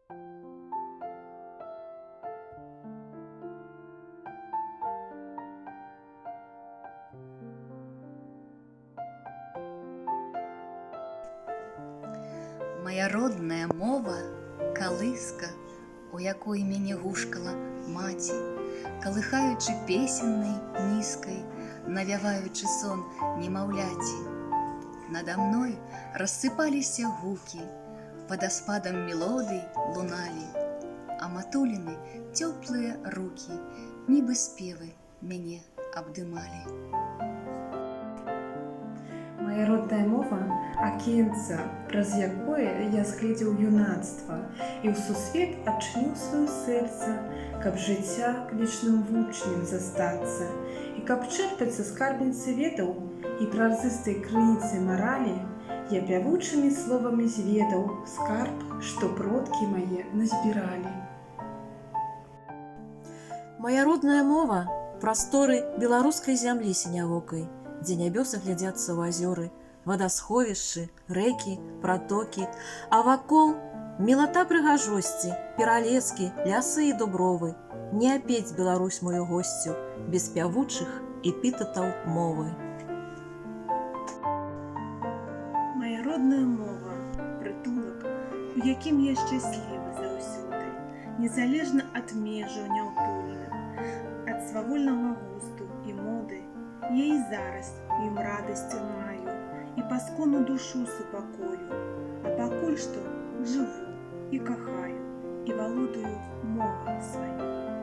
Моя родная мова – калиска, у якої мяне гушкала маці, калыхаючы песеннай нізкай, навяваючы сон немаўляці. Надо мной рассыпаліся гукі, вадаспадам мелодый луналі, а матуліны цёплыя рукі, нібы спевы мяне абдымалі. Моя родная мова – акенца, праз якое я згледзеў юнацтва і ў сусвет адчыніў сваё сэрца, каб жыцця к вечным вучням застацца і каб чэрпаць са скарбніцы ведаў і празрыстай крыніцы маралі я пявучымі словамі зведаў скарб, што продкі мае назбіралі. Моя родная мова – прасторы беларускай зямлі сінявокай, дзе нябёсы глядзяцца ў азёры, вадасховішчы, рэкі, пратокі, а вакол мілата прыгажосці, пералескі, лясы і дубровы. Не апець Беларусь мою госцю без пявучых эпітэтаў мовы. Моя родная мова – прытулак, у якім я шчаслівы заўсёды, незалежна ад межаў няўтульных, ад свавольнага густу і моды. Я і зараз ім радасці маю, і паскону душу супакою, а пакуль што жыву і кахаю, і валодаю мовай сваёй.